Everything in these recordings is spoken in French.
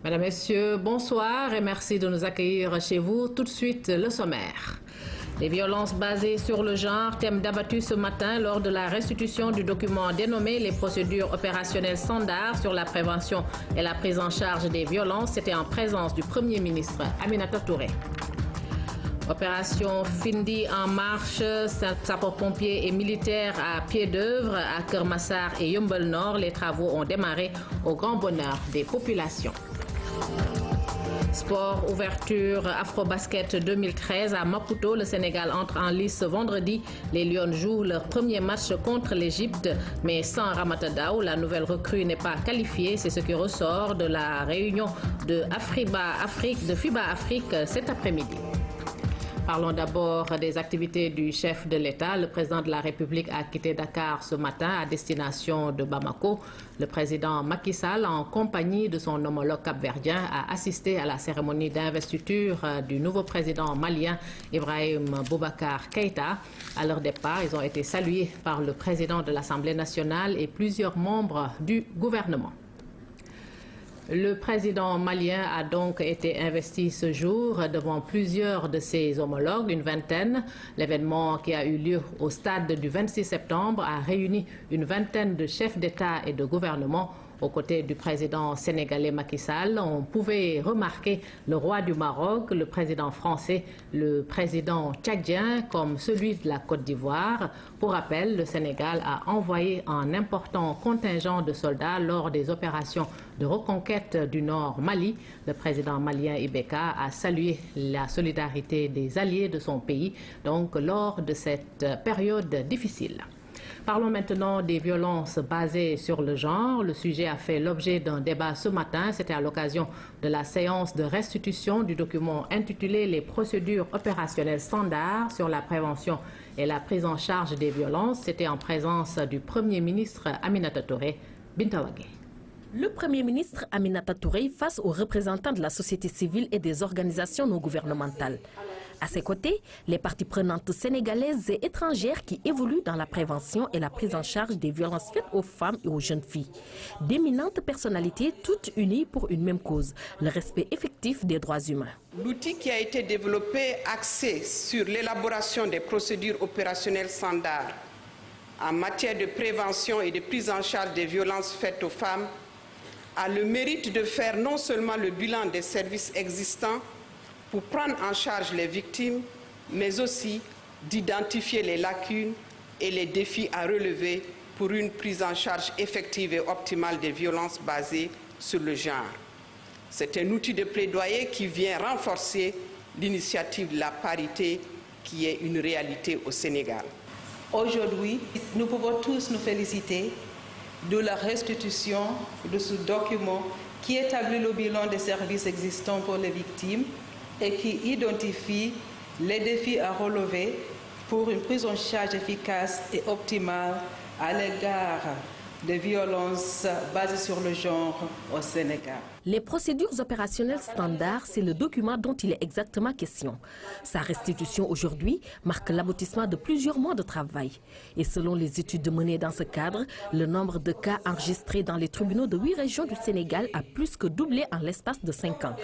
Mesdames, Messieurs, bonsoir et merci de nous accueillir chez vous. Tout de suite, le sommaire. Les violences basées sur le genre, thème débattu ce matin lors de la restitution du document dénommé les procédures opérationnelles standards sur la prévention et la prise en charge des violences. C'était en présence du Premier ministre Aminata Touré. Opération Findi en marche, sapeurs-pompiers et militaires à pied d'œuvre à Kermassar et Yeumbeul Nord. Les travaux ont démarré au grand bonheur des populations. Sport, ouverture Afrobasket 2013 à Maputo. Le Sénégal entre en lice ce vendredi. Les Lions jouent leur premier match contre l'Égypte, mais sans Ramata Daou. La nouvelle recrue n'est pas qualifiée. C'est ce qui ressort de la réunion de FIBA Afrique cet après-midi. Parlons d'abord des activités du chef de l'État. Le président de la République a quitté Dakar ce matin à destination de Bamako. Le président Macky Sall, en compagnie de son homologue capverdien, a assisté à la cérémonie d'investiture du nouveau président malien Ibrahim Boubacar Keïta. À leur départ, ils ont été salués par le président de l'Assemblée nationale et plusieurs membres du gouvernement. Le président malien a donc été investi ce jour devant plusieurs de ses homologues, une vingtaine. L'événement qui a eu lieu au stade du 26 septembre a réuni une vingtaine de chefs d'État et de gouvernement. Aux côtés du président sénégalais Macky Sall, on pouvait remarquer le roi du Maroc, le président français, le président tchadien comme celui de la Côte d'Ivoire. Pour rappel, le Sénégal a envoyé un important contingent de soldats lors des opérations de reconquête du Nord Mali. Le président malien Ibeka a salué la solidarité des alliés de son pays donc lors de cette période difficile. Parlons maintenant des violences basées sur le genre. Le sujet a fait l'objet d'un débat ce matin. C'était à l'occasion de la séance de restitution du document intitulé « Les procédures opérationnelles standards sur la prévention et la prise en charge des violences ». C'était en présence du Premier ministre Aminata Touré. Binta Wagué. Le Premier ministre Aminata Touré face aux représentants de la société civile et des organisations non gouvernementales. À ses côtés, les parties prenantes sénégalaises et étrangères qui évoluent dans la prévention et la prise en charge des violences faites aux femmes et aux jeunes filles. D'éminentes personnalités toutes unies pour une même cause, le respect effectif des droits humains. L'outil qui a été développé axé sur l'élaboration des procédures opérationnelles standards en matière de prévention et de prise en charge des violences faites aux femmes a le mérite de faire non seulement le bilan des services existants pour prendre en charge les victimes, mais aussi d'identifier les lacunes et les défis à relever pour une prise en charge effective et optimale des violences basées sur le genre. C'est un outil de plaidoyer qui vient renforcer l'initiative de la parité qui est une réalité au Sénégal. Aujourd'hui, nous pouvons tous nous féliciter de la restitution de ce document qui établit le bilan des services existants pour les victimes et qui identifie les défis à relever pour une prise en charge efficace et optimale à l'égard des violences basées sur le genre au Sénégal. Les procédures opérationnelles standards, c'est le document dont il est exactement question. Sa restitution aujourd'hui marque l'aboutissement de plusieurs mois de travail. Et selon les études menées dans ce cadre, le nombre de cas enregistrés dans les tribunaux de 8 régions du Sénégal a plus que doublé en l'espace de 5 ans.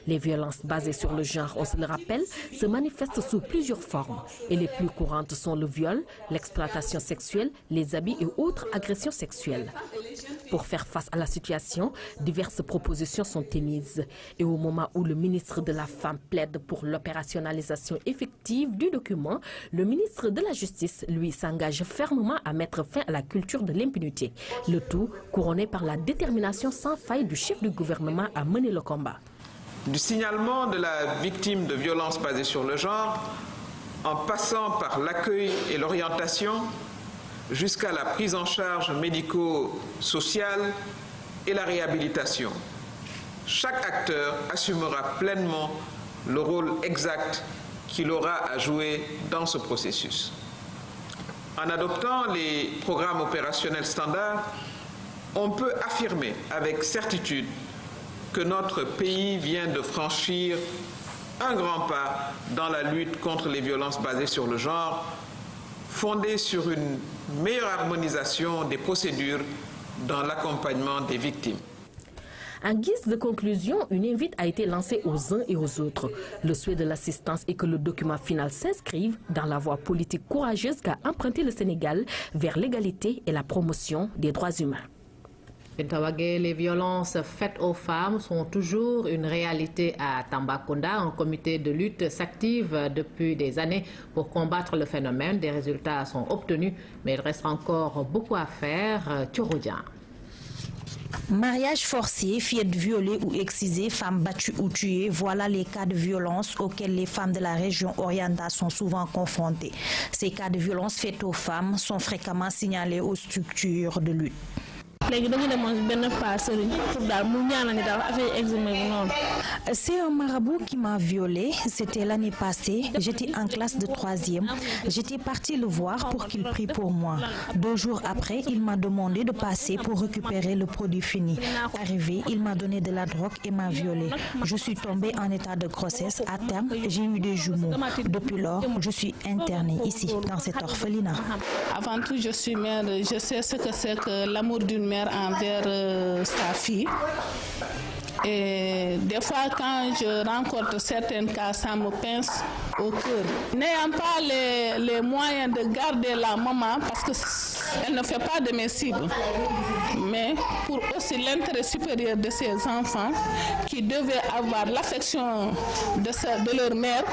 Les violences basées sur le genre, on se le rappelle, se manifestent sous plusieurs formes. Et les plus courantes sont le viol, l'exploitation sexuelle, les abus et autres agressions sexuelles. Pour faire face à la situation, diverses propositions sont émises. Et au moment où le ministre de la Femme plaide pour l'opérationnalisation effective du document, le ministre de la Justice, lui, s'engage fermement à mettre fin à la culture de l'impunité. Le tout couronné par la détermination sans faille du chef du gouvernement à mener le combat. Du signalement de la victime de violences basées sur le genre, en passant par l'accueil et l'orientation, jusqu'à la prise en charge médico-sociale et la réhabilitation. Chaque acteur assumera pleinement le rôle exact qu'il aura à jouer dans ce processus. En adoptant les programmes opérationnels standards, on peut affirmer avec certitude que notre pays vient de franchir un grand pas dans la lutte contre les violences basées sur le genre, fondée sur une meilleure harmonisation des procédures dans l'accompagnement des victimes. En guise de conclusion, une invite a été lancée aux uns et aux autres. Le souhait de l'assistance est que le document final s'inscrive dans la voie politique courageuse qu'a emprunté le Sénégal vers l'égalité et la promotion des droits humains. Les violences faites aux femmes sont toujours une réalité à Tambacounda. Un comité de lutte s'active depuis des années pour combattre le phénomène. Des résultats sont obtenus, mais il reste encore beaucoup à faire. Tchouroudian. Mariage forcé, fillettes violées ou excisées, femmes battues ou tuées, voilà les cas de violence auxquels les femmes de la région orientale sont souvent confrontées. Ces cas de violence faites aux femmes sont fréquemment signalés aux structures de lutte. C'est un marabout qui m'a violée. C'était l'année passée. J'étais en classe de 3e. J'étais partie le voir pour qu'il prie pour moi. 2 jours après, il m'a demandé de passer pour récupérer le produit fini. Arrivé, il m'a donné de la drogue et m'a violée. Je suis tombée en état de grossesse. À terme, j'ai eu des jumeaux. Depuis lors, je suis internée ici, dans cet orphelinat. Avant tout, je suis mère. Je sais ce que c'est que l'amour d'une mère envers sa fille. Et des fois, quand je rencontre certains cas, ça me pince au cœur. N'ayant pas les moyens de garder la maman, parce qu'elle ne fait pas de mes cibles, mais pour aussi l'intérêt supérieur de ces enfants qui devaient avoir l'affection de leur mère,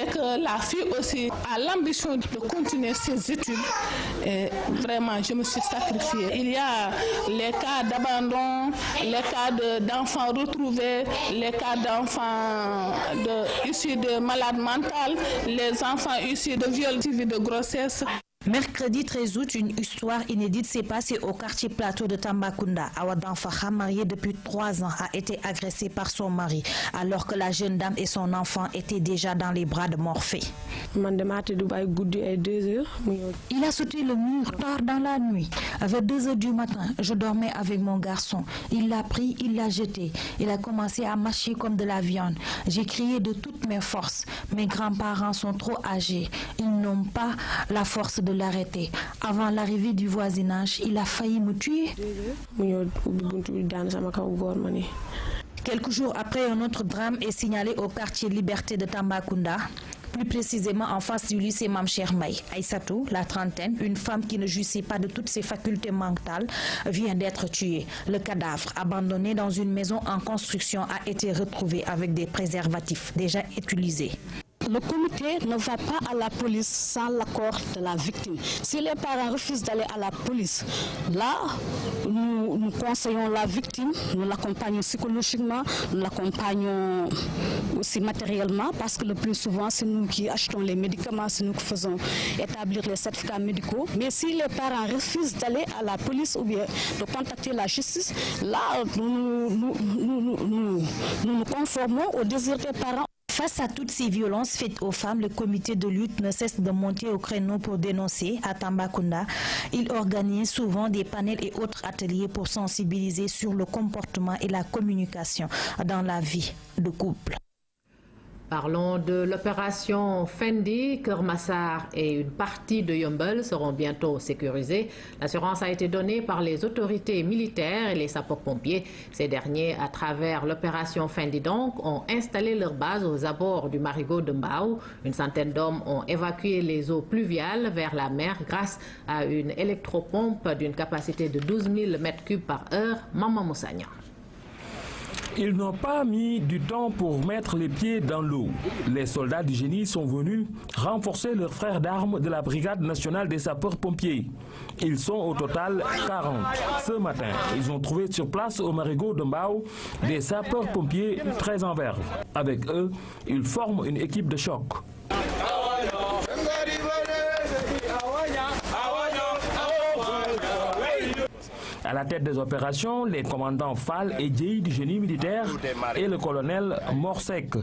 et que la fille aussi a l'ambition de continuer ses études. Et vraiment, je me suis sacrifiée. Il y a les cas d'abandon, les cas d'enfants retrouvés, les cas d'enfants issus de malades mentales, les enfants issus de viols de grossesse. Mercredi 13 août, une histoire inédite s'est passée au quartier Plateau de Tambacounda. Awa Danfaha, mariée depuis 3 ans, a été agressée par son mari, alors que la jeune dame et son enfant étaient déjà dans les bras de Morphée. Il a sauté le mur tard dans la nuit. Vers 2 heures du matin, je dormais avec mon garçon. Il l'a pris, il l'a jeté. Il a commencé à mâcher comme de la viande. J'ai crié de toutes mes forces. Mes grands-parents sont trop âgés. Ils n'ont pas la force de l'arrêter. Avant l'arrivée du voisinage, il a failli me tuer. Quelques jours après, un autre drame est signalé au quartier Liberté de Tambacounda, plus précisément en face du lycée Mame Cheikh Mbaye. Aïssatou, la trentaine, une femme qui ne jouissait pas de toutes ses facultés mentales, vient d'être tuée. Le cadavre, abandonné dans une maison en construction, a été retrouvé avec des préservatifs déjà utilisés. Le comité ne va pas à la police sans l'accord de la victime. Si les parents refusent d'aller à la police, là, nous conseillons la victime, nous l'accompagnons psychologiquement, nous l'accompagnons aussi matériellement, parce que le plus souvent, c'est nous qui achetons les médicaments, c'est nous qui faisons établir les certificats médicaux. Mais si les parents refusent d'aller à la police ou bien de contacter la justice, là, nous nous conformons au désir des parents. Face à toutes ces violences faites aux femmes, le comité de lutte ne cesse de monter au créneau pour dénoncer. À Tambacounda, il organise souvent des panels et autres ateliers pour sensibiliser sur le comportement et la communication dans la vie de couple. Parlons de l'opération Fendi. Keur Massar et une partie de Yeumbeul seront bientôt sécurisés. L'assurance a été donnée par les autorités militaires et les sapeurs-pompiers. Ces derniers, à travers l'opération Fendi donc, ont installé leur base aux abords du marigot de Mbao. Une centaine d'hommes ont évacué les eaux pluviales vers la mer grâce à une électropompe d'une capacité de 12 000 m3 par heure. Maman Moussagna. Ils n'ont pas mis du temps pour mettre les pieds dans l'eau. Les soldats du génie sont venus renforcer leurs frères d'armes de la Brigade nationale des sapeurs-pompiers. Ils sont au total 40. Ce matin, ils ont trouvé sur place au marigot de Mbao des sapeurs-pompiers très en verve. Avec eux, ils forment une équipe de choc. À la tête des opérations, les commandants Fall et Djei du génie militaire et le colonel Morsek.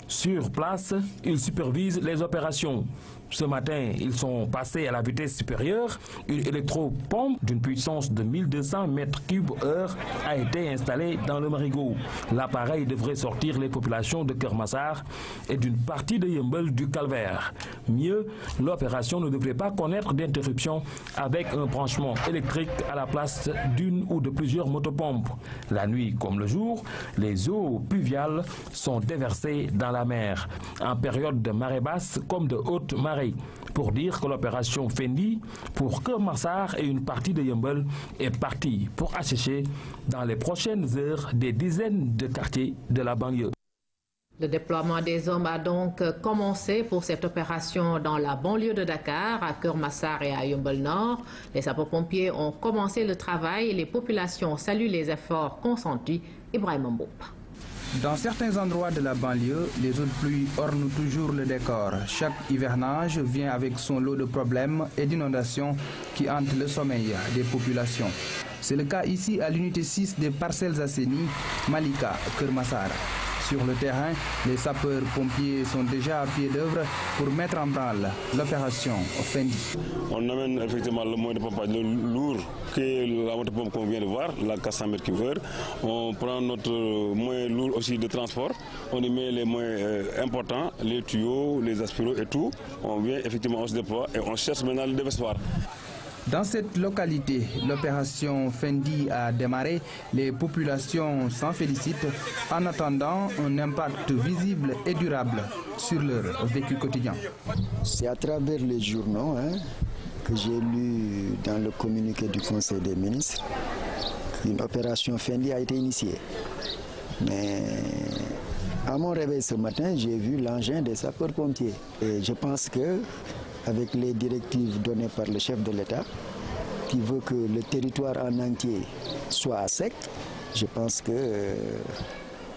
Sur place, ils supervisent les opérations. Ce matin, ils sont passés à la vitesse supérieure. Une électropompe d'une puissance de 1200 m3/h a été installée dans le marigot. L'appareil devrait sortir les populations de Keur Massar et d'une partie de Yeumbeul du Calvaire. Mieux, l'opération ne devrait pas connaître d'interruption avec un branchement électrique à la place d'une ou de plusieurs motopompes. La nuit comme le jour, les eaux pluviales sont déversées dans la mer, en période de marée basse comme de haute marée, pour dire que l'opération Fendi pour Keur Massar et une partie de Yeumbeul est partie pour assécher dans les prochaines heures des dizaines de quartiers de la banlieue. Le déploiement des hommes a donc commencé pour cette opération dans la banlieue de Dakar, à Keur Massar et à Yeumbeul Nord. Les sapeurs-pompiers ont commencé le travail et les populations saluent les efforts consentis. Ibrahim Mboup. Dans certains endroits de la banlieue, les eaux de pluie ornent toujours le décor. Chaque hivernage vient avec son lot de problèmes et d'inondations qui hantent le sommeil des populations. C'est le cas ici à l'unité 6 des Parcelles Assainies, Malika, Keur Massar. Sur le terrain, les sapeurs-pompiers sont déjà à pied d'œuvre pour mettre en branle l'opération Fendi. On amène effectivement le moyen de pompage lourd qui est la motopompe qu'on vient de voir, la 400 m3/h. On prend notre moyen lourd aussi de transport. On y met les moyens importants, les tuyaux, les aspiros et tout. On vient effectivement, on se déploie et on cherche maintenant le déversoir. Dans cette localité, l'opération Fendi a démarré. Les populations s'en félicitent en attendant un impact visible et durable sur leur vécu quotidien. C'est à travers les journaux que j'ai lu dans le communiqué du Conseil des ministres qu'une opération Fendi a été initiée. Mais à mon réveil ce matin, j'ai vu l'engin des sapeurs-pompiers. Et je pense que avec les directives données par le chef de l'État, qui veut que le territoire en entier soit à sec, je pense que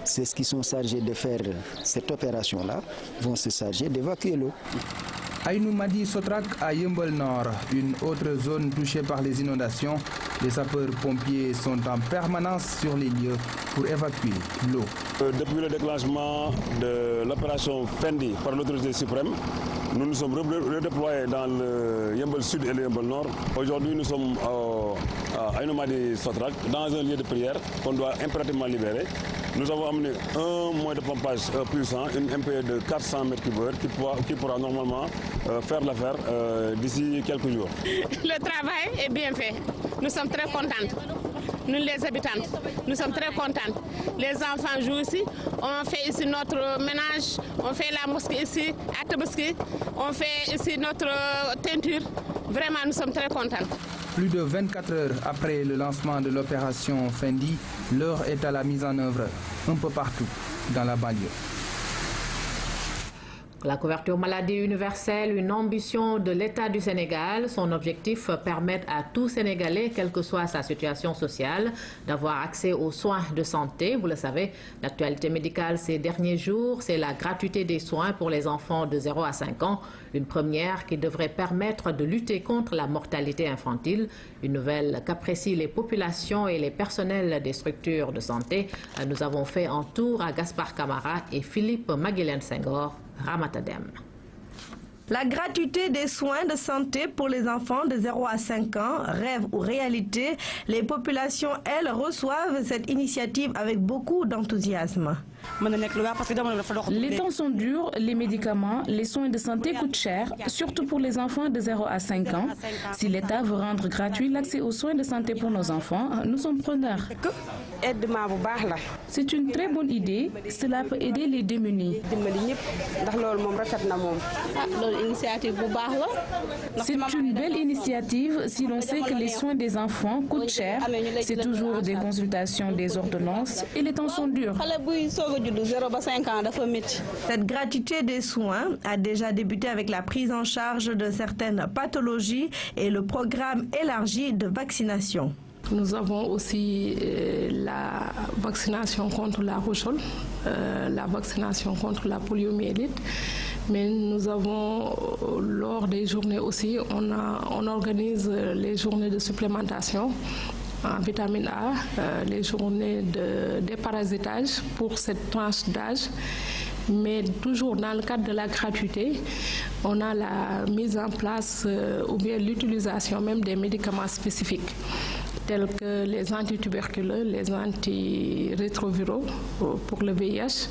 c'est ce qui sont chargés de faire cette opération-là, vont se charger d'évacuer l'eau. Aïnou Madi Sotrak à Yeumbeul Nord, une autre zone touchée par les inondations. Les sapeurs-pompiers sont en permanence sur les lieux pour évacuer l'eau. Depuis le déclenchement de l'opération Fendi par l'autorité suprême, nous nous sommes redéployés dans le Yeumbeul Sud et le Yeumbeul Nord. Aujourd'hui, nous sommes à Aïnou Madi Sotrak, dans un lieu de prière qu'on doit impérativement libérer. Nous avons amené un moyen de pompage puissant, une MPE de 400 m3/h qui pourra normalement faire l'affaire d'ici quelques jours. Le travail est bien fait. Nous sommes très contents. Nous les habitants, nous sommes très contents. Les enfants jouent ici. On fait ici notre ménage. On fait la mosquée ici, à Tabaski. On fait ici notre teinture. Vraiment, nous sommes très contents. Plus de 24 heures après le lancement de l'opération Fendi, l'heure est à la mise en œuvre un peu partout dans la banlieue. La couverture maladie universelle, une ambition de l'État du Sénégal. Son objectif, permettre à tout Sénégalais, quelle que soit sa situation sociale, d'avoir accès aux soins de santé. Vous le savez, l'actualité médicale ces derniers jours, c'est la gratuité des soins pour les enfants de 0 à 5 ans. Une première qui devrait permettre de lutter contre la mortalité infantile. Une nouvelle qu'apprécient les populations et les personnels des structures de santé. Nous avons fait un tour à Gaspard Camara et Philippe Maguilène Senghor. Ramatadem. La gratuité des soins de santé pour les enfants de 0 à 5 ans, rêve ou réalité, les populations, elles, reçoivent cette initiative avec beaucoup d'enthousiasme. Les temps sont durs, les médicaments, les soins de santé coûtent cher, surtout pour les enfants de 0 à 5 ans. Si l'État veut rendre gratuit l'accès aux soins de santé pour nos enfants, nous sommes preneurs. C'est une très bonne idée, cela peut aider les démunis. C'est une belle initiative si l'on sait que les soins des enfants coûtent cher, c'est toujours des consultations, des ordonnances et les temps sont durs. Cette gratuité des soins a déjà débuté avec la prise en charge de certaines pathologies et le programme élargi de vaccination. Nous avons aussi la vaccination contre la rougeole, la vaccination contre la poliomyélite. Mais nous avons, lors des journées aussi, on organise les journées de supplémentation en vitamine A, les journées de déparasitage pour cette tranche d'âge. mais toujours dans le cadre de la gratuité, on a la mise en place ou bien l'utilisation même des médicaments spécifiques tels que les antituberculeux, les antirétroviraux pour le VIH.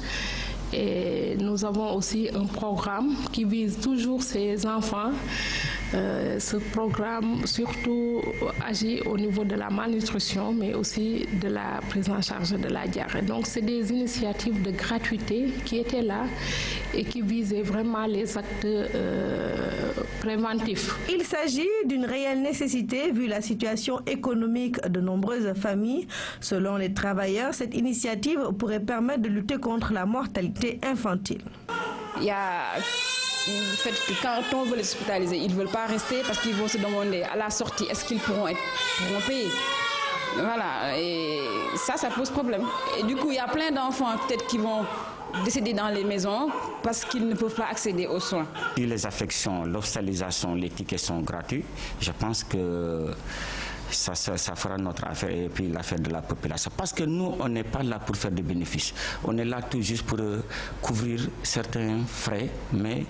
Et nous avons aussi un programme qui vise toujours ces enfants. Ce programme surtout agit au niveau de la malnutrition, mais aussi de la prise en charge de la diarrhée. Donc c'est des initiatives de gratuité qui étaient là et qui visaient vraiment les actes préventifs. Il s'agit d'une réelle nécessité vu la situation économique de nombreuses familles. Selon les travailleurs, cette initiative pourrait permettre de lutter contre la mortalité infantile. Il y a le fait que quand on veut les hospitaliser, ils ne veulent pas rester parce qu'ils vont se demander à la sortie est-ce qu'ils pourront payer. Voilà, et ça pose problème. Et du coup, il y a plein d'enfants peut-être qui vont décéder dans les maisons parce qu'ils ne peuvent pas accéder aux soins. Les affections, l'hospitalisation, les tickets sont gratuits. Je pense que ça fera notre affaire et puis l'affaire de la population. Parce que nous, on n'est pas là pour faire des bénéfices. On est là tout juste pour couvrir certains frais, mais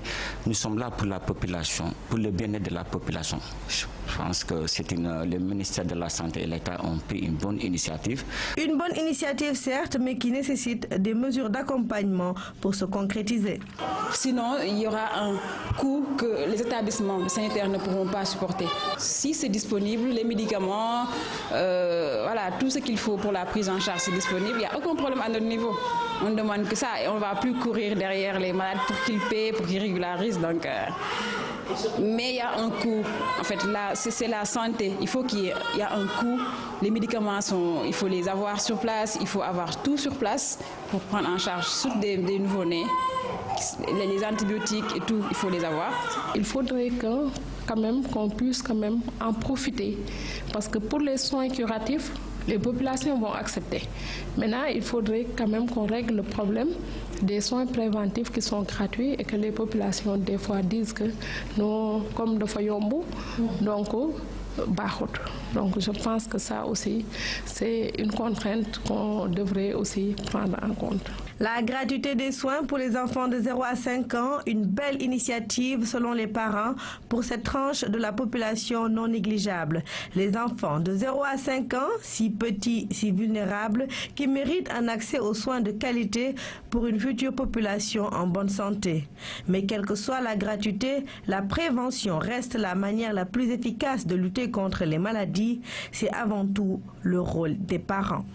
nous sommes là pour la population, pour le bien-être de la population. Je pense que le ministère de la Santé et l'État ont pris une bonne initiative. Une bonne initiative certes, mais qui nécessite des mesures d'accompagnement pour se concrétiser. Sinon, il y aura un coût que les établissements sanitaires ne pourront pas supporter. Si c'est disponible, les médicaments, voilà, tout ce qu'il faut pour la prise en charge c'est disponible. Il n'y a aucun problème à notre niveau. On ne demande que ça et on ne va plus courir derrière les malades pour qu'ils paient, pour qu'ils régularisent. Donc, mais il y a un coût. En fait, là, c'est la santé. Il faut qu'il y ait un coût. Les médicaments, il faut les avoir sur place. Il faut avoir tout sur place pour prendre en charge surtout des nouveau-nés. Les antibiotiques et tout, il faut les avoir. Il faudrait qu'on puisse en profiter. Parce que pour les soins curatifs, les populations vont accepter. Maintenant, il faudrait quand même qu'on règle le problème des soins préventifs qui sont gratuits et que les populations des fois disent que non, comme de Fayombo, donc Donc je pense que ça aussi, c'est une contrainte qu'on devrait aussi prendre en compte. La gratuité des soins pour les enfants de 0 à 5 ans, une belle initiative selon les parents pour cette tranche de la population non négligeable. Les enfants de 0 à 5 ans, si petits, si vulnérables, qui méritent un accès aux soins de qualité pour une future population en bonne santé. Mais quelle que soit la gratuité, la prévention reste la manière la plus efficace de lutter contre les maladies. C'est avant tout le rôle des parents.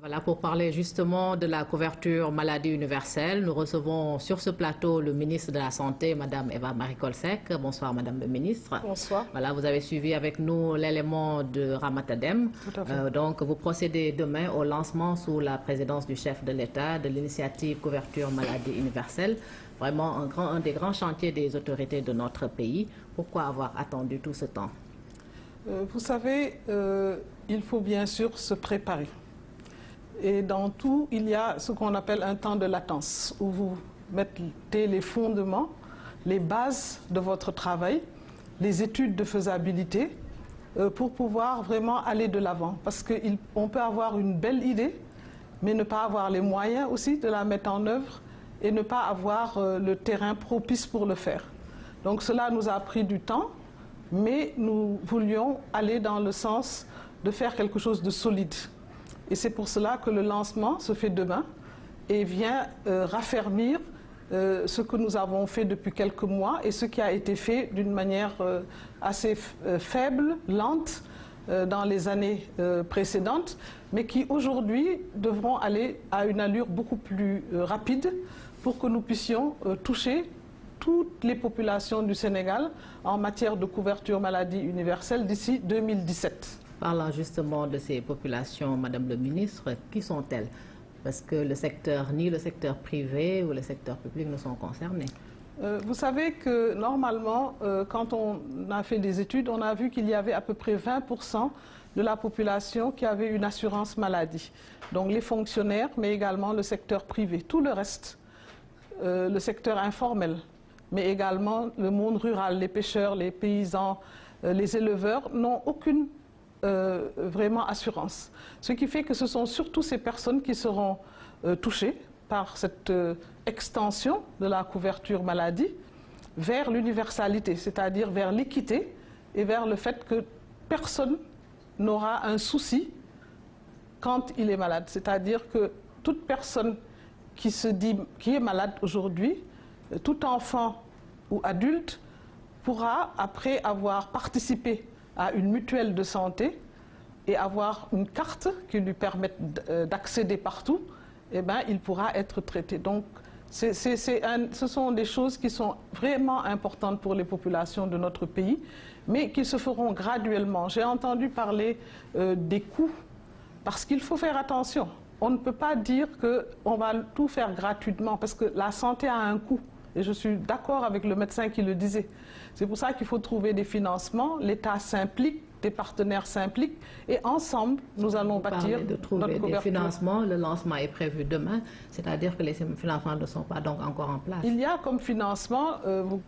Voilà, pour parler justement de la couverture maladie universelle, nous recevons sur ce plateau le ministre de la Santé, Mme Eva Marie Coll Seck. Bonsoir, Madame le ministre. Bonsoir. Voilà, vous avez suivi avec nous l'élément de Ramatadem. Tout à fait. Donc, vous procédez demain au lancement sous la présidence du chef de l'État de l'initiative couverture maladie universelle. Vraiment un des grands chantiers des autorités de notre pays. Pourquoi avoir attendu tout ce temps? Vous savez, il faut bien sûr se préparer. Et dans tout, il y a ce qu'on appelle un temps de latence, où vous mettez les fondements, les bases de votre travail, les études de faisabilité, pour pouvoir vraiment aller de l'avant. Parce qu'on peut avoir une belle idée, mais ne pas avoir les moyens aussi de la mettre en œuvre et ne pas avoir le terrain propice pour le faire. Donc cela nous a pris du temps, mais nous voulions aller dans le sens de faire quelque chose de solide. Et c'est pour cela que le lancement se fait demain et vient raffermir ce que nous avons fait depuis quelques mois et ce qui a été fait d'une manière assez faible, lente, dans les années précédentes, mais qui aujourd'hui devront aller à une allure beaucoup plus rapide pour que nous puissions toucher toutes les populations du Sénégal en matière de couverture maladie universelle d'ici 2017. Parlant justement de ces populations, Madame le ministre, qui sont-elles? Parce que ni le secteur privé ou le secteur public ne sont concernés. Vous savez que normalement, quand on a fait des études, on a vu qu'il y avait à peu près 20% de la population qui avait une assurance maladie. Donc les fonctionnaires, mais également le secteur privé. Tout le reste, le secteur informel, mais également le monde rural, les pêcheurs, les paysans, les éleveurs n'ont aucune vraiment assurance. Ce qui fait que ce sont surtout ces personnes qui seront touchées par cette extension de la couverture maladie vers l'universalité, c'est-à-dire vers l'équité et vers le fait que personne n'aura un souci quand il est malade. C'est-à-dire que toute personne qui est malade aujourd'hui, tout enfant ou adulte, pourra, après avoir participé à une mutuelle de santé et avoir une carte qui lui permette d'accéder partout, eh bien, il pourra être traité. Donc, ce sont des choses qui sont vraiment importantes pour les populations de notre pays, mais qui se feront graduellement. J'ai entendu parler des coûts, parce qu'il faut faire attention. On ne peut pas dire qu'on va tout faire gratuitement, parce que la santé a un coût. Et je suis d'accord avec le médecin qui le disait. C'est pour ça qu'il faut trouver des financements, l'État s'implique, des partenaires s'impliquent, et ensemble, nous allons bâtir de trouver notre couverture. Des financements. Le lancement est prévu demain, c'est-à-dire que les financements ne sont pas donc encore en place. Il y a comme financement,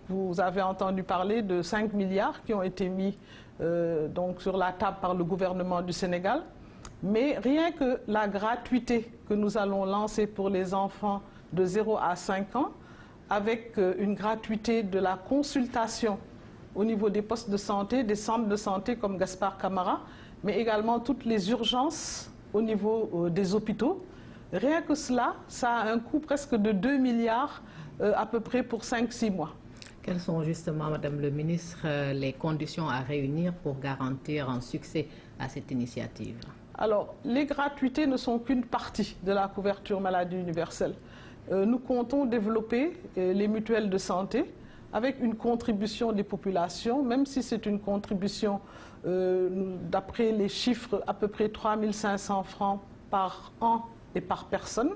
vous avez entendu parler de 5 milliards qui ont été mis donc sur la table par le gouvernement du Sénégal, mais rien que la gratuité que nous allons lancer pour les enfants de 0 à 5 ans, avec une gratuité de la consultation au niveau des postes de santé, des centres de santé comme Gaspard Camara, mais également toutes les urgences au niveau des hôpitaux. Rien que cela, ça a un coût presque de 2 milliards à peu près pour 5-6 mois. Quelles sont justement, Madame le ministre, les conditions à réunir pour garantir un succès à cette initiative? Alors, les gratuités ne sont qu'une partie de la couverture maladie universelle. Nous comptons développer les mutuelles de santé avec une contribution des populations, même si c'est une contribution, d'après les chiffres, à peu près 3 500 francs par an et par personne.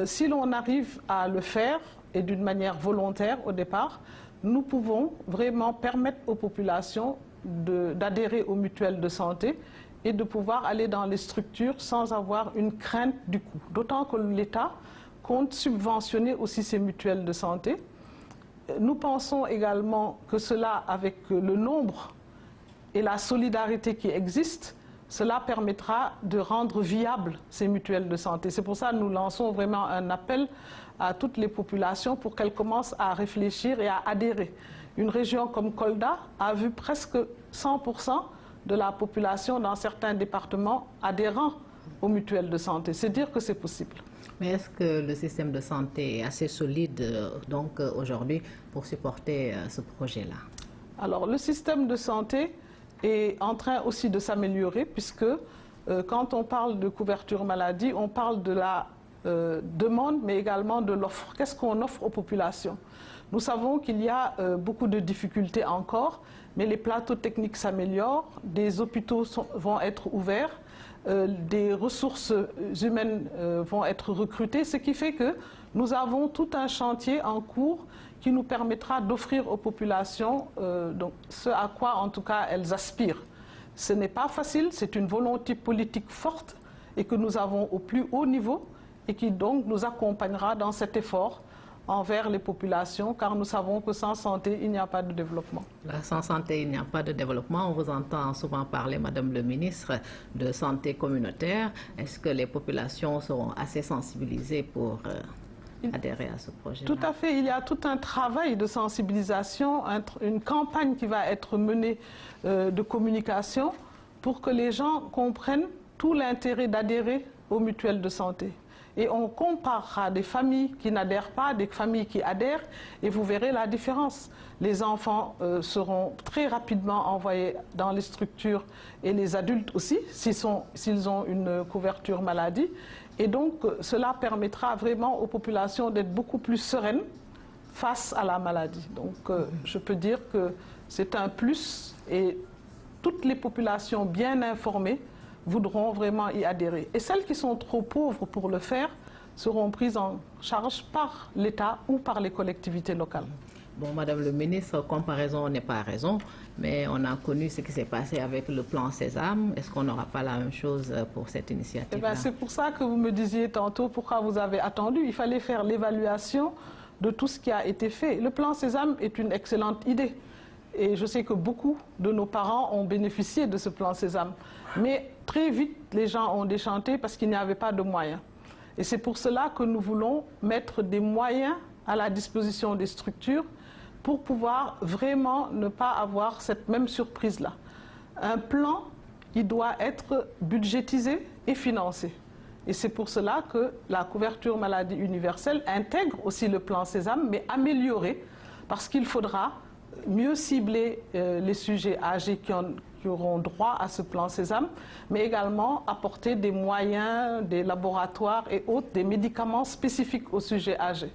Si l'on arrive à le faire, et d'une manière volontaire au départ, nous pouvons vraiment permettre aux populations d'adhérer aux mutuelles de santé et de pouvoir aller dans les structures sans avoir une crainte du coût. D'autant que l'État compte subventionner aussi ces mutuelles de santé. Nous pensons également que cela, avec le nombre et la solidarité qui existent, cela permettra de rendre viables ces mutuelles de santé. C'est pour ça que nous lançons vraiment un appel à toutes les populations pour qu'elles commencent à réfléchir et à adhérer. Une région comme Kolda a vu presque 100% de la population dans certains départements adhérant aux mutuelles de santé. C'est dire que c'est possible. Mais est-ce que le système de santé est assez solide donc aujourd'hui pour supporter ce projet-là? Alors le système de santé est en train aussi de s'améliorer puisque quand on parle de couverture maladie, on parle de la demande mais également de l'offre. Qu'est-ce qu'on offre aux populations? Nous savons qu'il y a beaucoup de difficultés encore, mais les plateaux techniques s'améliorent, des hôpitaux vont être ouverts, des ressources humaines vont être recrutées, ce qui fait que nous avons tout un chantier en cours qui nous permettra d'offrir aux populations donc, ce à quoi en tout cas elles aspirent. Ce n'est pas facile, c'est une volonté politique forte et que nous avons au plus haut niveau et qui donc nous accompagnera dans cet effort envers les populations, car nous savons que sans santé, il n'y a pas de développement. Sans santé, il n'y a pas de développement. On vous entend souvent parler, Madame le ministre, de santé communautaire. Est-ce que les populations seront assez sensibilisées pour adhérer à ce projet? Tout à fait. Il y a tout un travail de sensibilisation, une campagne qui va être menée de communication pour que les gens comprennent tout l'intérêt d'adhérer aux mutuelles de santé. Et on comparera des familles qui n'adhèrent pas, des familles qui adhèrent, et vous verrez la différence. Les enfants seront très rapidement envoyés dans les structures, et les adultes aussi, s'ils ont une couverture maladie. Et donc, cela permettra vraiment aux populations d'être beaucoup plus sereines face à la maladie. Donc, je peux dire que c'est un plus, et toutes les populations bien informées voudront vraiment y adhérer. Et celles qui sont trop pauvres pour le faire seront prises en charge par l'État ou par les collectivités locales. Bon, Madame le ministre, comparaison n'est pas raison, mais on a connu ce qui s'est passé avec le plan Sésame. Est-ce qu'on n'aura pas la même chose pour cette initiative-là? C'est pour ça que vous me disiez tantôt pourquoi vous avez attendu. Il fallait faire l'évaluation de tout ce qui a été fait. Le plan Sésame est une excellente idée. Et je sais que beaucoup de nos parents ont bénéficié de ce plan Sésame. Mais très vite, les gens ont déchanté parce qu'il n'y avait pas de moyens. Et c'est pour cela que nous voulons mettre des moyens à la disposition des structures pour pouvoir vraiment ne pas avoir cette même surprise-là. Un plan, il doit être budgétisé et financé. Et c'est pour cela que la couverture maladie universelle intègre aussi le plan Sésame, mais amélioré, parce qu'il faudra mieux cibler les sujets âgés qui auront droit à ce plan Sésame, mais également apporter des moyens, des laboratoires et autres, des médicaments spécifiques aux sujets âgés.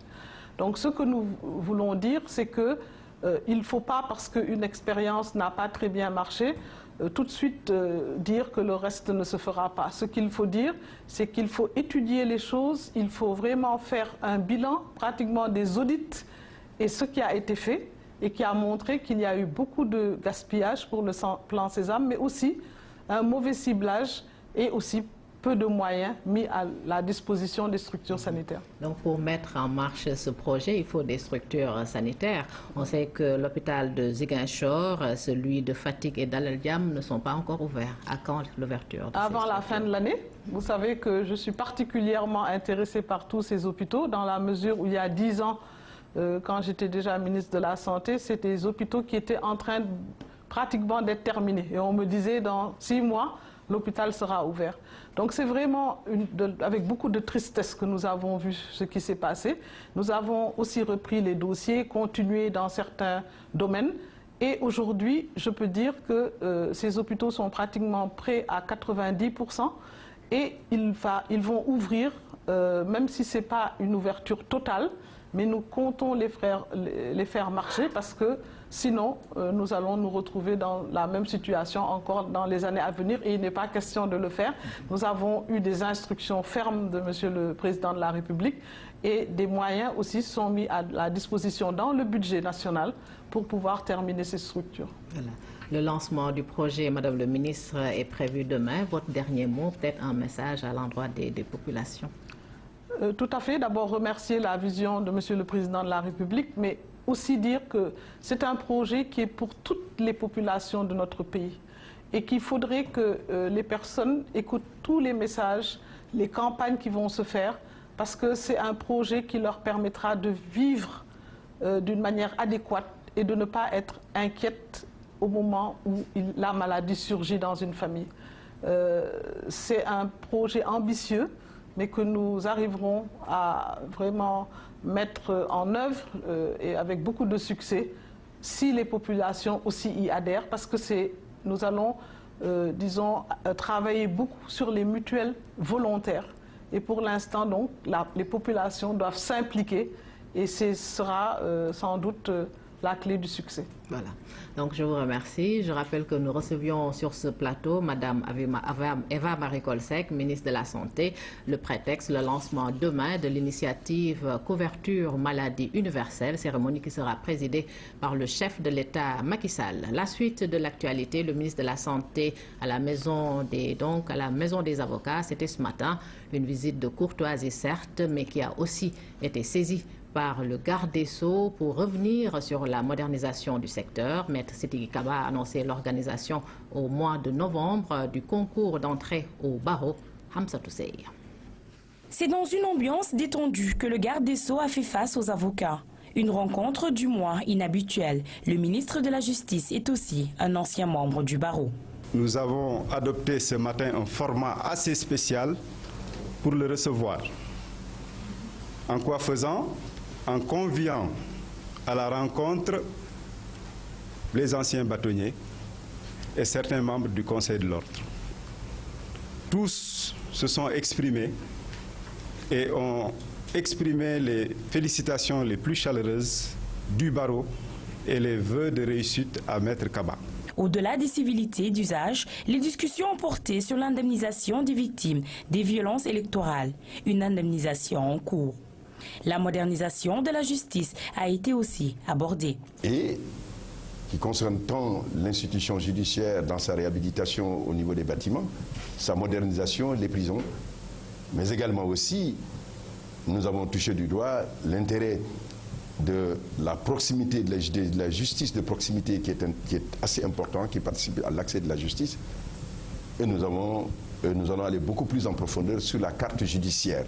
Donc ce que nous voulons dire, c'est qu'il ne faut pas, parce qu'une expérience n'a pas très bien marché, tout de suite dire que le reste ne se fera pas. Ce qu'il faut dire, c'est qu'il faut étudier les choses, il faut vraiment faire un bilan, pratiquement des audits, et ce qui a été fait, et qui a montré qu'il y a eu beaucoup de gaspillage pour le plan Sésame, mais aussi un mauvais ciblage et aussi peu de moyens mis à la disposition des structures sanitaires. Donc pour mettre en marche ce projet, il faut des structures sanitaires. On sait que l'hôpital de Ziguinchor, celui de Fatick et d'Al Diam ne sont pas encore ouverts. À quand l'ouverture? Avant la fin de l'année. Vous savez que je suis particulièrement intéressée par tous ces hôpitaux, dans la mesure où il y a 10 ans, quand j'étais déjà ministre de la Santé, c'était des hôpitaux qui étaient en train pratiquement d'être terminés. Et on me disait, dans 6 mois, l'hôpital sera ouvert. Donc c'est vraiment avec beaucoup de tristesse que nous avons vu ce qui s'est passé. Nous avons aussi repris les dossiers, continué dans certains domaines. Et aujourd'hui, je peux dire que ces hôpitaux sont pratiquement prêts à 90%. Et ils vont ouvrir, même si ce n'est pas une ouverture totale, mais nous comptons les faire marcher parce que sinon, nous allons nous retrouver dans la même situation encore dans les années à venir et il n'est pas question de le faire. Nous avons eu des instructions fermes de Monsieur le Président de la République et des moyens aussi sont mis à la disposition dans le budget national pour pouvoir terminer ces structures. Voilà. Le lancement du projet, Madame le Ministre, est prévu demain. Votre dernier mot, peut-être un message à l'endroit des populations. Tout à fait. D'abord, remercier la vision de Monsieur le Président de la République, mais aussi dire que c'est un projet qui est pour toutes les populations de notre pays et qu'il faudrait que les personnes écoutent tous les messages, les campagnes qui vont se faire, parce que c'est un projet qui leur permettra de vivre d'une manière adéquate et de ne pas être inquiète au moment où la maladie surgit dans une famille. C'est un projet ambitieux, mais que nous arriverons à vraiment mettre en œuvre et avec beaucoup de succès si les populations aussi y adhèrent, parce que nous allons, disons, travailler beaucoup sur les mutuelles volontaires. Et pour l'instant, donc, les populations doivent s'impliquer et ce sera sans doute la clé du succès. Voilà. Donc je vous remercie. Je rappelle que nous recevions sur ce plateau Madame Eva Marie Coll-Seck, ministre de la Santé. Le prétexte, le lancement demain de l'initiative Couverture Maladie Universelle, cérémonie qui sera présidée par le chef de l'État Macky Sall. La suite de l'actualité, le ministre de la Santé à la maison des avocats, c'était ce matin une visite de courtoisie certes, mais qui a aussi été saisie par le garde des Sceaux pour revenir sur la modernisation du secteur. Maître Sidiki Kaba a annoncé l'organisation au mois de novembre du concours d'entrée au barreau. Hamsatou Sey. C'est dans une ambiance détendue que le garde des Sceaux a fait face aux avocats. Une rencontre du moins inhabituelle. Le ministre de la Justice est aussi un ancien membre du barreau. Nous avons adopté ce matin un format assez spécial pour le recevoir. En quoi faisant? En conviant à la rencontre les anciens bâtonniers et certains membres du Conseil de l'Ordre. Tous se sont exprimés et ont exprimé les félicitations les plus chaleureuses du barreau et les vœux de réussite à Maître Kaba. Au-delà des civilités d'usage, les discussions ont porté sur l'indemnisation des victimes des violences électorales, une indemnisation en cours. La modernisation de la justice a été aussi abordée. Et qui concerne tant l'institution judiciaire dans sa réhabilitation au niveau des bâtiments, sa modernisation, les prisons, mais également aussi, nous avons touché du doigt l'intérêt de la proximité, de la justice de proximité qui est assez important, qui participe à l'accès de la justice. Et nous allons aller beaucoup plus en profondeur sur la carte judiciaire.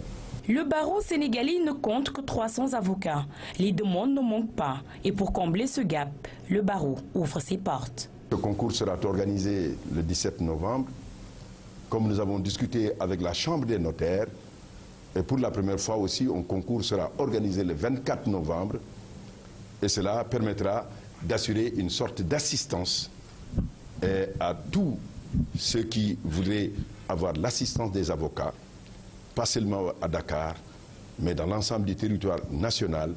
Le barreau sénégalais ne compte que 300 avocats. Les demandes ne manquent pas. Et pour combler ce gap, le barreau ouvre ses portes. Ce concours sera organisé le 17 novembre. Comme nous avons discuté avec la Chambre des notaires, et pour la première fois aussi, un concours sera organisé le 24 novembre. Et cela permettra d'assurer une sorte d'assistance à tous ceux qui voudraient avoir l'assistance des avocats, pas seulement à Dakar, mais dans l'ensemble du territoire national,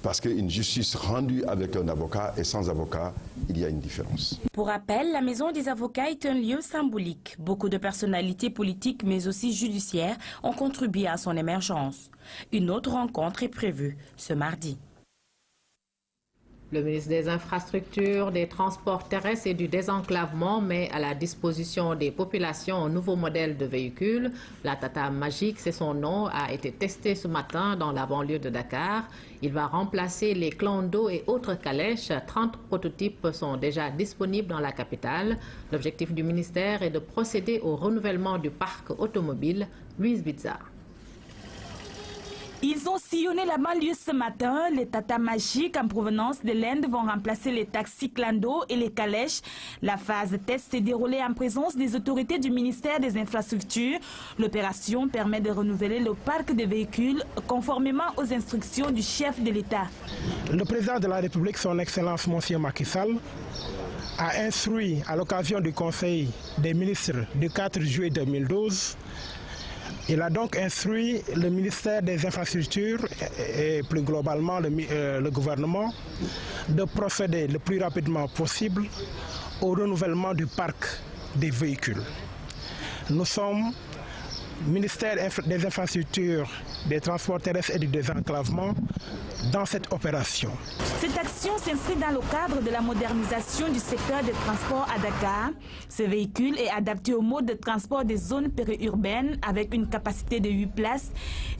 parce qu'une justice rendue avec un avocat et sans avocat, il y a une différence. Pour rappel, la Maison des avocats est un lieu symbolique. Beaucoup de personnalités politiques, mais aussi judiciaires, ont contribué à son émergence. Une autre rencontre est prévue ce mardi. Le ministre des Infrastructures, des Transports terrestres et du désenclavement met à la disposition des populations un nouveau modèle de véhicule. La Tata Magique, c'est son nom, a été testé ce matin dans la banlieue de Dakar. Il va remplacer les clando et autres calèches. 30 prototypes sont déjà disponibles dans la capitale. L'objectif du ministère est de procéder au renouvellement du parc automobile. Louise Bizarre. Ils ont sillonné la banlieue ce matin. Les Tata Magiques en provenance de l'Inde vont remplacer les taxis clando et les calèches. La phase test s'est déroulée en présence des autorités du ministère des Infrastructures. L'opération permet de renouveler le parc de véhicules conformément aux instructions du chef de l'État. Le président de la République, son Excellence Monsieur Macky Sall, a instruit à l'occasion du Conseil des ministres du 4 juillet 2012. Il a donc instruit le ministère des Infrastructures et plus globalement le gouvernement de procéder le plus rapidement possible au renouvellement du parc des véhicules. Nous sommes ministère des Infrastructures, des Transports terrestres et du désenclavement dans cette opération. Cette action s'inscrit dans le cadre de la modernisation du secteur des transports à Dakar. Ce véhicule est adapté au mode de transport des zones périurbaines avec une capacité de 8 places.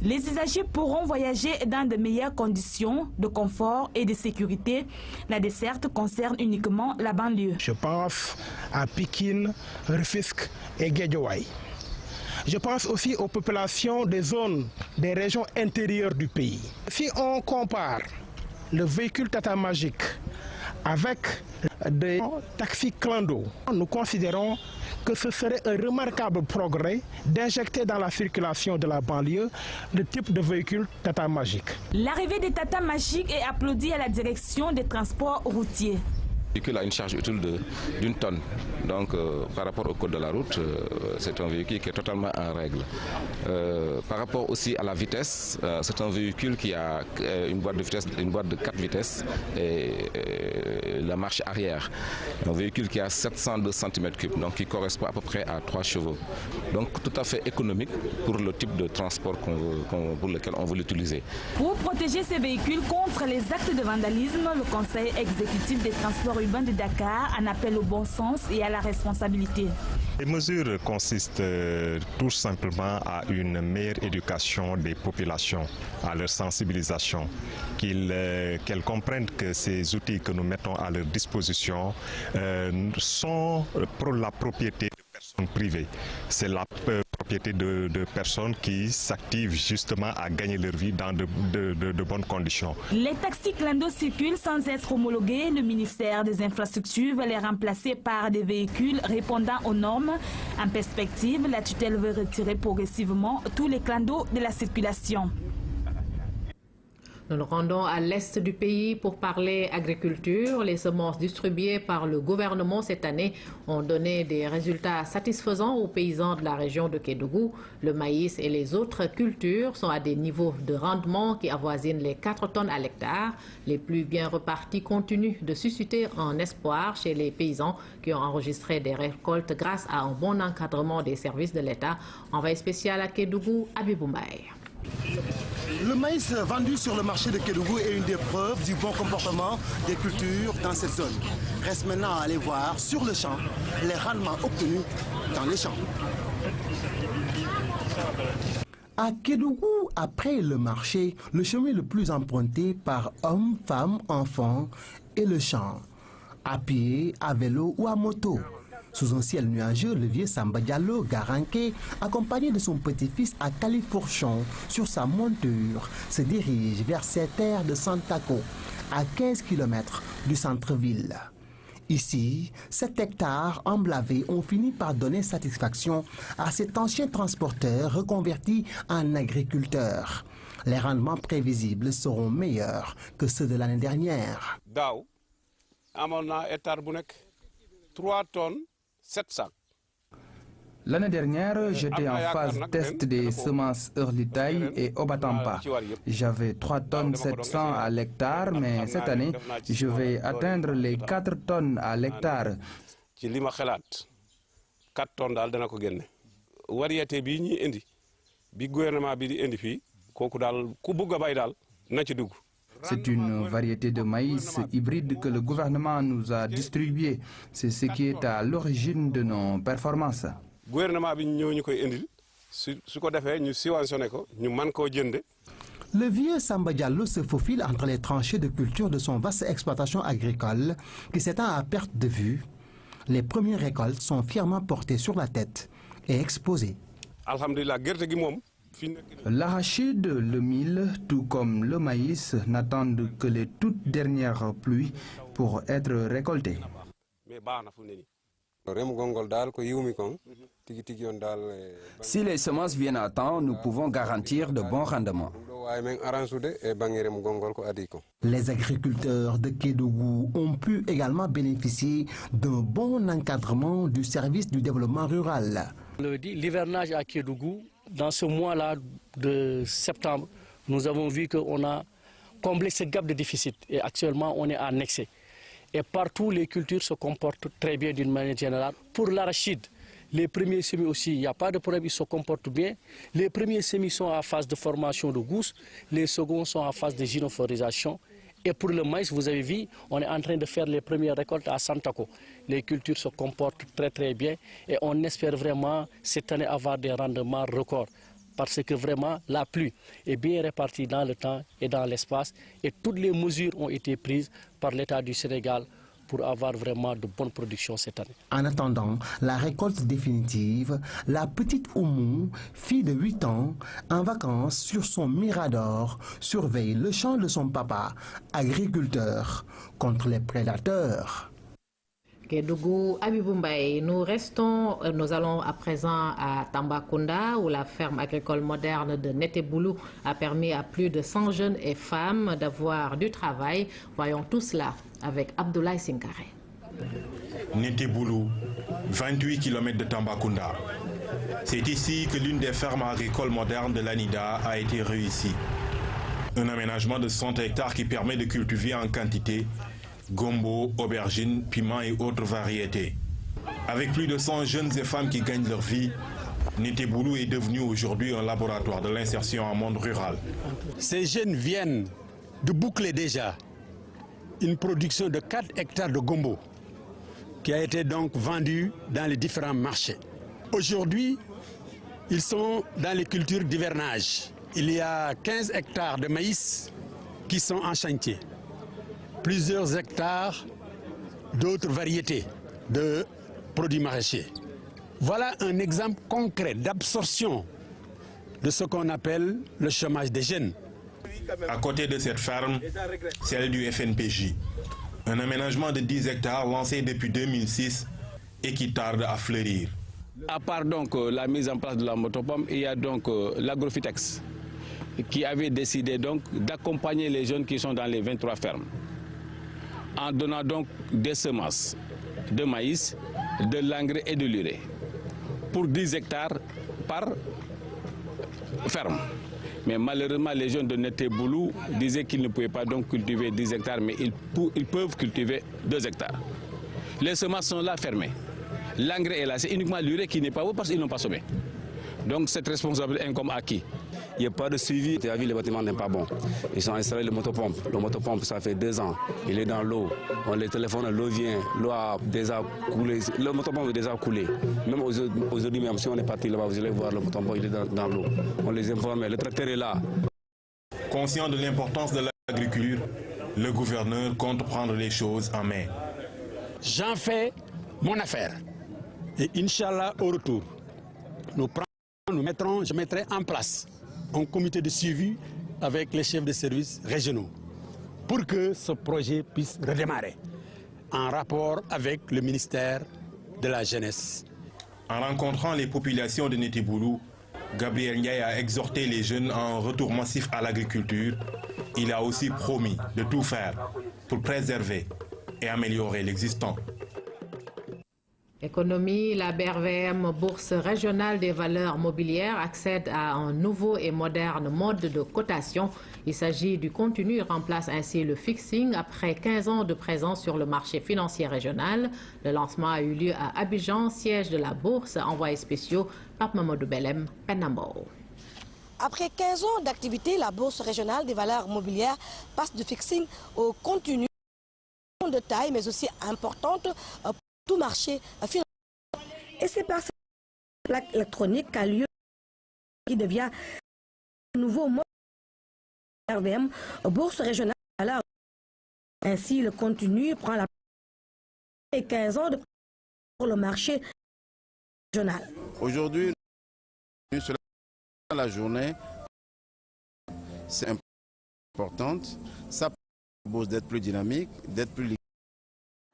Les usagers pourront voyager dans de meilleures conditions de confort et de sécurité. La desserte concerne uniquement la banlieue. Je pense à Pikine, Rufisque et Guédiawaye. Je pense aussi aux populations des zones, des régions intérieures du pays. Si on compare le véhicule Tata Magique avec des taxis clando, nous considérons que ce serait un remarquable progrès d'injecter dans la circulation de la banlieue le type de véhicule Tata Magique. L'arrivée des Tata Magiques est applaudie à la direction des transports routiers. Le véhicule a une charge utile d'une tonne. Donc par rapport au code de la route, c'est un véhicule qui est totalement en règle. Par rapport aussi à la vitesse, c'est un véhicule qui a une boîte de 4 vitesses et la marche arrière. Un véhicule qui a 702 cm3, donc qui correspond à peu près à 3 chevaux. Donc tout à fait économique pour le type de transport pour lequel on veut l'utiliser. Pour protéger ces véhicules contre les actes de vandalisme, le Conseil exécutif des transports urbains de Dakar en appelle au bon sens et à la responsabilité. Les mesures consistent tout simplement à une meilleure éducation des populations, à leur sensibilisation, qu'elles comprennent que ces outils que nous mettons à leur disposition sont pour la propriété de personnes privées. C'est la propriété de personnes qui s'activent justement à gagner leur vie dans de bonnes conditions. Les taxis clando circulent sans être homologués. Le ministère des Infrastructures va les remplacer par des véhicules répondant aux normes. En perspective, la tutelle veut retirer progressivement tous les clandos de la circulation. Nous nous rendons à l'est du pays pour parler agriculture. Les semences distribuées par le gouvernement cette année ont donné des résultats satisfaisants aux paysans de la région de Kédougou. Le maïs et les autres cultures sont à des niveaux de rendement qui avoisinent les 4 tonnes à l'hectare. Les plus bien repartis continuent de susciter un espoir chez les paysans qui ont enregistré des récoltes grâce à un bon encadrement des services de l'État. Envoyé spécial à Kédougou, Abibou Mbaye. Le maïs vendu sur le marché de Kédougou est une des preuves du bon comportement des cultures dans cette zone. Reste maintenant à aller voir sur le champ les rendements obtenus dans les champs. À Kédougou, après le marché, le chemin le plus emprunté par hommes, femmes, enfants est le champ. À pied, à vélo ou à moto. Sous un ciel nuageux, le vieux Samba Diallo, garanqué, accompagné de son petit-fils à Califourchon, sur sa monture, se dirige vers ces terres de Santaco, à 15 km du centre-ville. Ici, 7 hectares emblavés ont fini par donner satisfaction à cet ancien transporteur reconverti en agriculteur. Les rendements prévisibles seront meilleurs que ceux de l'année dernière. Daaw amoon na hectare bu nekk 3 tonnes 7 sacs. L'année dernière, j'étais en phase test des semences Early Taille et Obatampa. J'avais 3 tonnes 700 à l'hectare, mais cette année, je vais atteindre les 4 tonnes à l'hectare. Ci li ma xalaat 4 tonnes daal dana ko génne. Variété bii ñuy indi bi gouvernement bi di indi fii kooku daal ku bugg a bay daal na ci dugg. C'est une variété de maïs hybride que le gouvernement nous a distribuée. C'est ce qui est à l'origine de nos performances. Gouvernement bi ñëw ñu koy indil su ko defee ñu subventionné ko ñu mën koo jënde. Le vieux Samba Diallo se faufile entre les tranchées de culture de son vaste exploitation agricole qui s'étend à perte de vue. Les premières récoltes sont fièrement portées sur la tête et exposées. Alhamdulillah, gerte gi moom. L'arachide, le mil, tout comme le maïs, n'attendent que les toutes dernières pluies pour être récoltés. Si les semences viennent à temps, nous pouvons garantir de bons rendements. Les agriculteurs de Kédougou ont pu également bénéficier d'un bon encadrement du service du développement rural. L'hivernage à Kédougou, dans ce mois-là de septembre, nous avons vu qu'on a comblé ce gap de déficit et actuellement on est en excès. Et partout, les cultures se comportent très bien d'une manière générale. Pour l'arachide, les premiers semis aussi, il n'y a pas de problème, ils se comportent bien. Les premiers semis sont en phase de formation de gousses, les seconds sont en phase de gynoforisation. Et pour le maïs, vous avez vu, on est en train de faire les premières récoltes à Santaco. Les cultures se comportent très bien et on espère vraiment cette année avoir des rendements records. Parce que vraiment, la pluie est bien répartie dans le temps et dans l'espace et toutes les mesures ont été prises par l'État du Sénégal pour avoir vraiment de bonnes productions cette année. En attendant la récolte définitive, la petite Oumou, fille de 8 ans, en vacances sur son mirador, surveille le champ de son papa, agriculteur, contre les prédateurs. Kédougou, Abibou Mbaye, nous allons à présent à Tambacounda où la ferme agricole moderne de Neteboulou a permis à plus de 100 jeunes et femmes d'avoir du travail. Voyons tout cela avec Abdoulaye Sinkare. Neteboulou, 28 km de Tambacounda. C'est ici que l'une des fermes agricoles modernes de l'ANIDA a été réussie. Un aménagement de 100 hectares qui permet de cultiver en quantité gombo, aubergines, piments et autres variétés. Avec plus de 100 jeunes et femmes qui gagnent leur vie, Neteboulou est devenu aujourd'hui un laboratoire de l'insertion en monde rural. Ces jeunes viennent de boucler déjà une production de 4 hectares de gombo qui a été donc vendue dans les différents marchés. Aujourd'hui, ils sont dans les cultures d'hivernage. Il y a 15 hectares de maïs qui sont en chantier. Plusieurs hectares d'autres variétés de produits maraîchers. Voilà un exemple concret d'absorption de ce qu'on appelle le chômage des jeunes. À côté de cette ferme, celle du FNPJ. Un aménagement de 10 hectares lancé depuis 2006 et qui tarde à fleurir. À part donc la mise en place de la motopompe, il y a donc l'Agrofitex qui avait décidé donc d'accompagner les jeunes qui sont dans les 23 fermes, en donnant donc des semences de maïs, de l'engrais et de l'urée pour 10 hectares par ferme. Mais malheureusement, les jeunes de Neteboulou disaient qu'ils ne pouvaient pas donc cultiver 10 hectares, mais ils peuvent cultiver 2 hectares. Les semences sont là fermées. L'engrais est là, c'est uniquement l'urée qui n'est pas beau parce qu'ils n'ont pas semé. Donc cette responsabilité incombe à qui? Il n'y a pas de suivi. Tu as vu, le bâtiment n'est pas bon. Ils ont installé le motopompe. Le motopompe, ça fait 2 ans. Il est dans l'eau. On les téléphone, l'eau vient. L'eau a déjà coulé. Le motopompe est déjà coulé. Même aujourd'hui, même si on est parti là-bas, vous allez voir le motopompe, il est dans l'eau. On les informe. Le tracteur est là. Conscient de l'importance de l'agriculture, le gouverneur compte prendre les choses en main. J'en fais mon affaire. Et Inch'Allah, au retour, je mettrai en place un comité de suivi avec les chefs de services régionaux pour que ce projet puisse redémarrer en rapport avec le ministère de la Jeunesse. En rencontrant les populations de Neteboulou, Gabriel Ndiaye a exhorté les jeunes à un retour massif à l'agriculture. Il a aussi promis de tout faire pour préserver et améliorer l'existant. Économie, la BRVM, Bourse régionale des valeurs mobilières, accède à un nouveau et moderne mode de cotation. Il s'agit du contenu, il remplace ainsi le fixing après 15 ans de présence sur le marché financier régional. Le lancement a eu lieu à Abidjan, siège de la Bourse. Envoyé spéciaux, Pape Mamadou Belem, Penambo. Après 15 ans d'activité, la Bourse régionale des valeurs mobilières passe du fixing au contenu de taille, mais aussi importante pour tout marché financier. Et c'est par cette plaque électronique qu'a lieu qui devient un nouveau mode RVM, Bourse régionale des valeurs. Ainsi, le contenu prend la et 15 ans pour le marché régional. Aujourd'hui, la journée, c'est importante. Ça permet d'être plus dynamique, d'être plus liquide.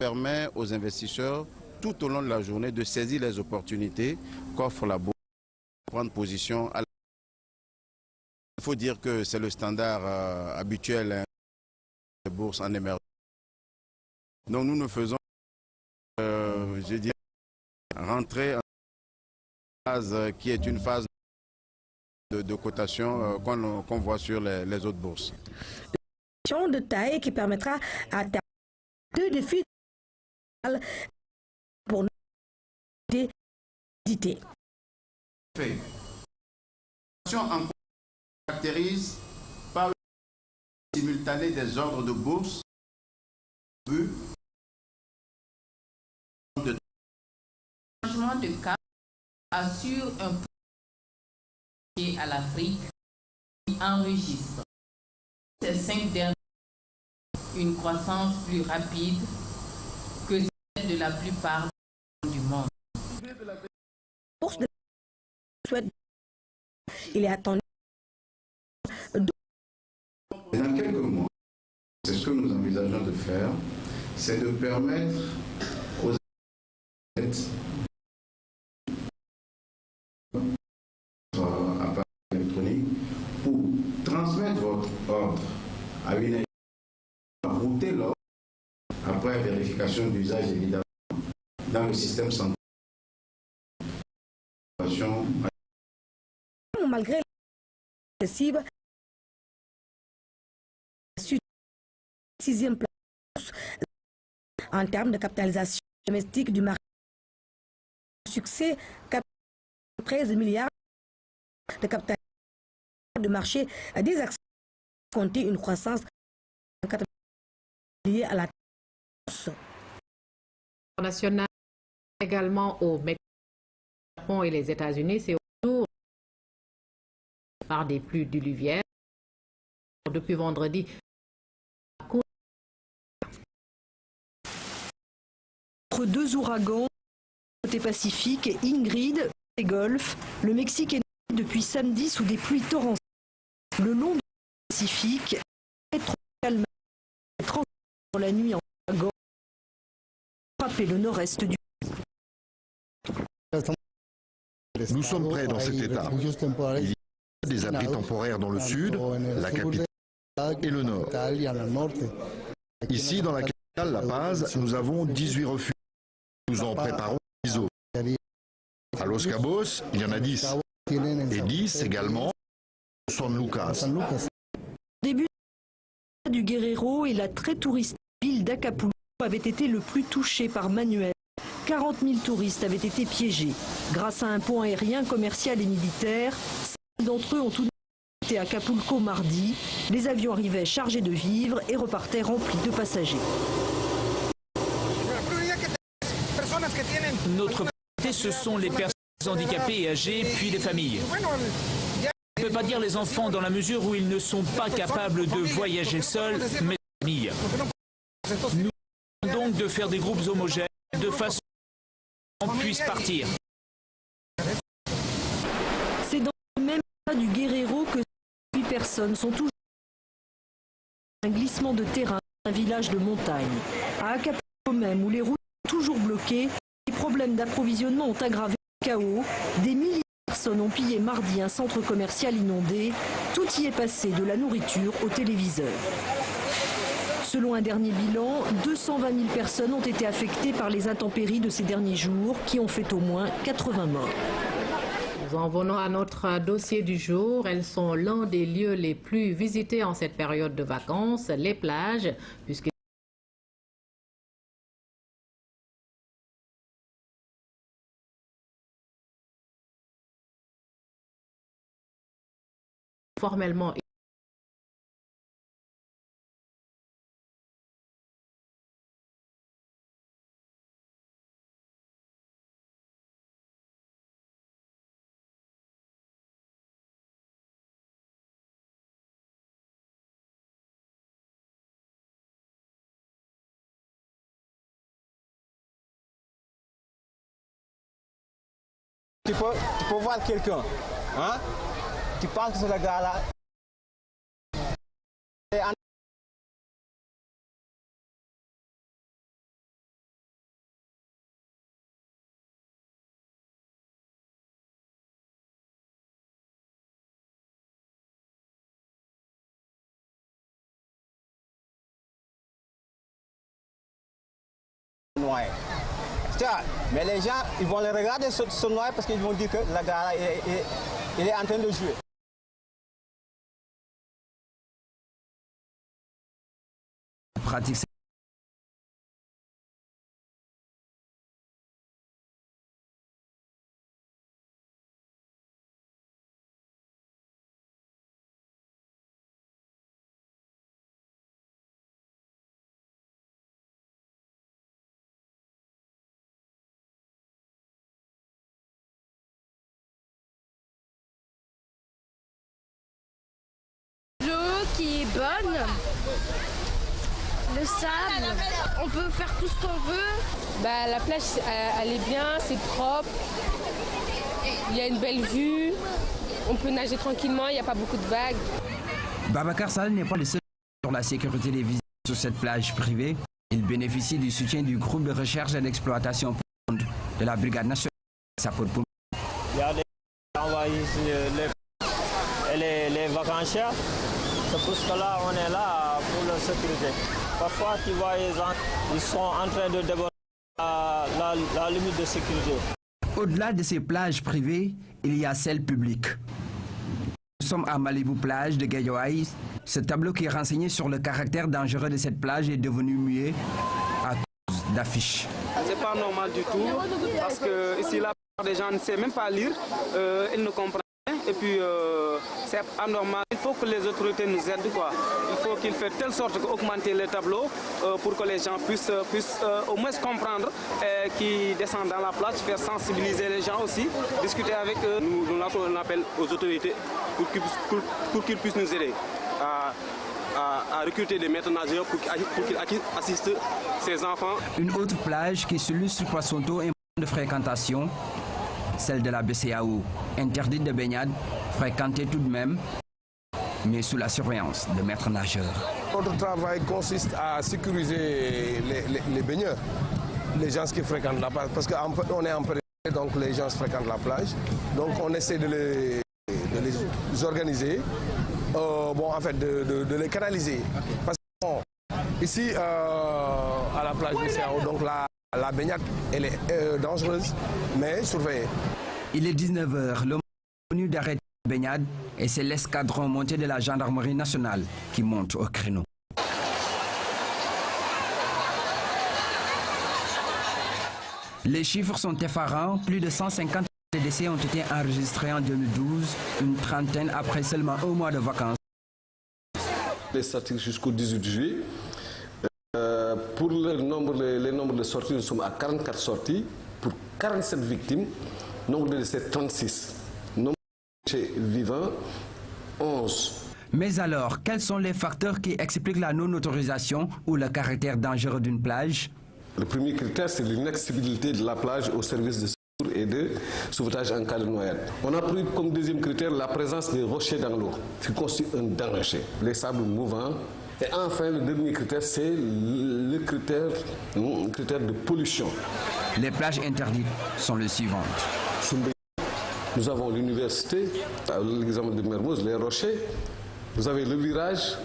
Ça permet aux investisseurs tout au long de la journée de saisir les opportunités qu'offre la bourse, prendre position. Il faut dire que c'est le standard habituel des bourses en émergence. Donc nous faisons, je dirais, rentrer en phase qui est une phase de cotation qu'on voit sur les autres bourses. Une de taille qui permettra à terme deux défis pour nous d'éditer. En caractérise par le simultané des ordres de bourse le changement de cap assure un point à l'Afrique qui enregistre ces 5 dernières années une croissance plus rapide que celle de la plupart du monde. Il est attendu. Et dans quelques mois, c'est ce que nous envisageons de faire, c'est de permettre aux appareils électroniques pour transmettre votre ordre à une router l'ordre après vérification d'usage évidemment dans le système central. Malgré l'excessive, sixième place en termes de capitalisation domestique du marché. Succès, 13 milliards de capitalisation de marché des actions compter une croissance liée à la bourse. National également au Japon et les États-Unis, c'est autour par des pluies diluviennes. Depuis vendredi, entre deux ouragans, côté Pacifique, Ingrid et Golfe, le Mexique est depuis samedi sous des pluies torrentielles. Le long du Pacifique est trop calme dans la nuit en ouragan, frappé le nord-est du Nous sommes prêts dans cet état. Il y a des abris temporaires dans le sud, la capitale et le nord. Ici, dans la capitale, La Paz, nous avons 18 refuges. Nous en préparons 10 autres. À Los Cabos, il y en a 10. Et 10 également à San Lucas. Début du Guerrero et la très touristique ville d'Acapulco avait été le plus touché par Manuel. 40 000 touristes avaient été piégés. Grâce à un pont aérien commercial et militaire, 5 d'entre eux ont tout été à Acapulco mardi. Les avions arrivaient chargés de vivres et repartaient remplis de passagers. Notre priorité, ce sont les personnes handicapées et âgées, puis les familles. On ne peut pas dire les enfants dans la mesure où ils ne sont pas capables de voyager seuls, mais les familles. Nous demandons donc de faire des groupes homogènes de façon puissent partir. C'est dans le même cas du Guerrero que 8 personnes sont toujours un glissement de terrain dans un village de montagne. À Acapulco même, où les routes sont toujours bloquées, les problèmes d'approvisionnement ont aggravé le chaos. Des milliers de personnes ont pillé mardi un centre commercial inondé. Tout y est passé, de la nourriture au téléviseur. Selon un dernier bilan, 220 000 personnes ont été affectées par les intempéries de ces derniers jours, qui ont fait au moins 80 morts. Nous en venons à notre dossier du jour. Elles sont l'un des lieux les plus visités en cette période de vacances, les plages, puisque formellement tu peux voir quelqu'un, hein? Tu penses que c'est le gars là. Mais les gens, ils vont les regarder se noyer parce qu'ils vont dire que le gars là, il est en train de jouer. Pratique. Qui est bonne, le sable, on peut faire tout ce qu'on veut. La plage, elle est bien, c'est propre, il y a une belle vue, on peut nager tranquillement, il n'y a pas beaucoup de vagues. Babacar Sall n'est pas le seul sur la sécurité des visiteurs sur cette plage privée. Il bénéficie du soutien du groupe de recherche et d'exploitation de la Brigade nationale de sapeurs-pompiers. Il y a des envahis les vacanciers. C'est pour ce que là, on est là pour la sécurité. Parfois, tu vois, les gens, ils sont en train de déborder la limite de sécurité. Au-delà de ces plages privées, il y a celles publiques. Nous sommes à Malibu Plage de Guédiawaye. Ce tableau qui est renseigné sur le caractère dangereux de cette plage est devenu muet à cause d'affiches. C'est pas normal du tout, parce que ici, la plupart des gens ne savent même pas lire, ils ne comprennent rien, et puis c'est anormal. Il faut que les autorités nous aident, quoi. Il faut qu'ils fassent telle sorte qu'augmenter les tableaux pour que les gens puissent au moins comprendre, qui descendent dans la plage, faire sensibiliser les gens aussi, discuter avec eux. Nous lançons un appel aux autorités pour qu'ils puissent nous aider à recruter des maîtres nageurs pour qu'ils assistent ces enfants. Une autre plage qui s'illustre par son taux de fréquentation, celle de la BCAO, interdite de baignade, fréquentée tout de même, mais sous la surveillance de maîtres nageurs. Notre travail consiste à sécuriser les baigneurs, les gens qui fréquentent la plage, parce qu'on est en période, donc les gens fréquentent la plage, donc on essaie de les organiser, de les canaliser. Parce que ici, à la plage BCAO, donc la baignade, elle est dangereuse, mais surveillée. Il est 19h, le moment est venu d'arrêter la baignade et c'est l'escadron monté de la gendarmerie nationale qui monte au créneau. Les chiffres sont effarants, plus de 150 décès ont été enregistrés en 2012, une trentaine après seulement un mois de vacances. Les statistiques jusqu'au 18 juillet. Pour les nombres de sorties, nous sommes à 44 sorties pour 47 victimes, nombre de décès 36, nombre de décès vivants 11. Mais alors, quels sont les facteurs qui expliquent la non-autorisation ou le caractère dangereux d'une plage? Le premier critère, c'est l'inaccessibilité de la plage au service de secours et de sauvetage en cas de noyade. On a pris comme deuxième critère la présence des rochers dans l'eau, qui constitue un danger. Les sables mouvants. Et enfin, le dernier critère, c'est le critère de pollution. Les plages interdites sont les suivantes. Nous avons l'université, l'examen de Mermoz, les rochers. Vous avez le virage,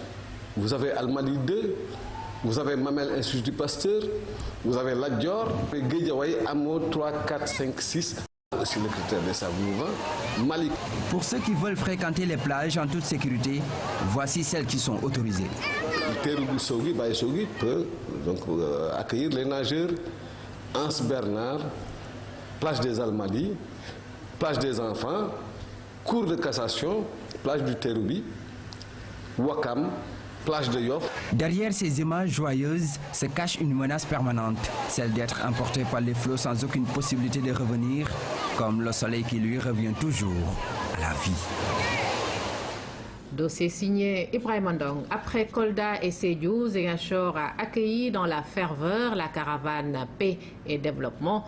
vous avez Almadi 2, vous avez Mamel Institut Pasteur, vous avez Ladjor, Guédiawaye, Amo 3, 4, 5, 6. Aussi le critère des sables mouvants. Malik. Pour ceux qui veulent fréquenter les plages en toute sécurité, voici celles qui sont autorisées. Le Terroubou Sogui, Baye Sogui peut donc accueillir les nageurs Anse Bernard, plage des Almadies, plage des enfants, cour de cassation, plage du Terroubi, Wakam, plage de Yoff. Derrière ces images joyeuses se cache une menace permanente, celle d'être emporté par les flots sans aucune possibilité de revenir, comme le soleil qui lui revient toujours à la vie. Dossier signé Ibrahim Ndong. Après Kolda et Sédhiou, Ziguinchor a accueilli dans la ferveur la caravane Paix et Développement.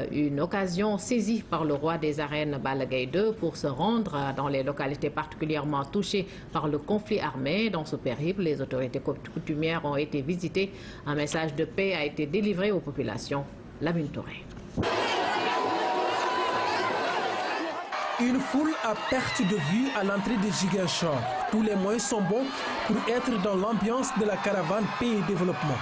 Une occasion saisie par le roi des arènes Balla Gaye II pour se rendre dans les localités particulièrement touchées par le conflit armé. Dans ce périple, les autorités coutumières ont été visitées. Un message de paix a été délivré aux populations. Lamine Touré. Une foule à perte de vue à l'entrée de Ziguinchor. Tous les moyens sont bons pour être dans l'ambiance de la caravane Paix et Développement.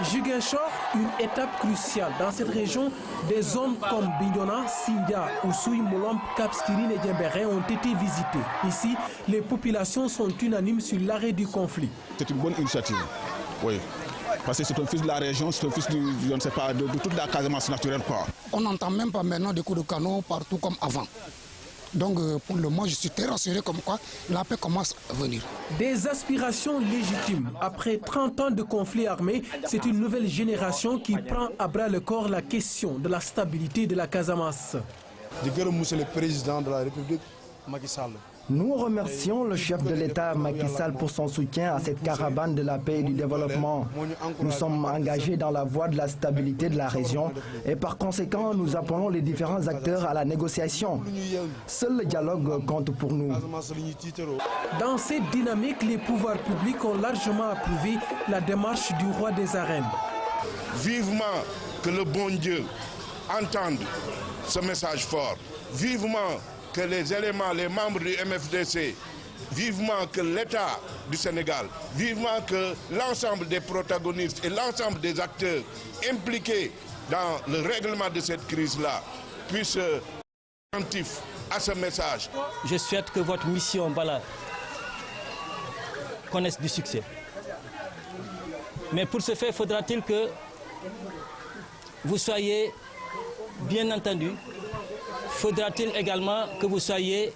Ziguinchor, une étape cruciale. Dans cette région, des zones comme Bignona, Sindia, Oussouye, Molombe, Cap Skirring et Diembéring ont été visitées. Ici, les populations sont unanimes sur l'arrêt du conflit. C'est une bonne initiative, oui. Parce que c'est un fils de la région, c'est un fils je ne sais pas, de toute la Casamance naturelle, quoi. On n'entend même pas maintenant des coups de canon partout comme avant. Donc pour le moment, je suis très rassuré comme quoi la paix commence à venir. Des aspirations légitimes. Après 30 ans de conflit armé, c'est une nouvelle génération qui prend à bras le corps la question de la stabilité de la Casamance. Je remercie monsieur le président de la République, Macky Sall. Nous remercions le chef de l'État Macky Sall pour son soutien à cette caravane de la paix et du développement. Nous sommes engagés dans la voie de la stabilité de la région et par conséquent nous appelons les différents acteurs à la négociation. Seul le dialogue compte pour nous. Dans cette dynamique, les pouvoirs publics ont largement approuvé la démarche du roi des arènes. Vivement que le bon Dieu entende ce message fort. Vivement que les éléments, les membres du MFDC, vivement que l'État du Sénégal, vivement que l'ensemble des protagonistes et l'ensemble des acteurs impliqués dans le règlement de cette crise-là puissent être attentifs à ce message. Je souhaite que votre mission Balla connaisse du succès. Mais pour ce faire, faudra-t-il que vous soyez bien entendu. Faudra-t-il également que vous soyez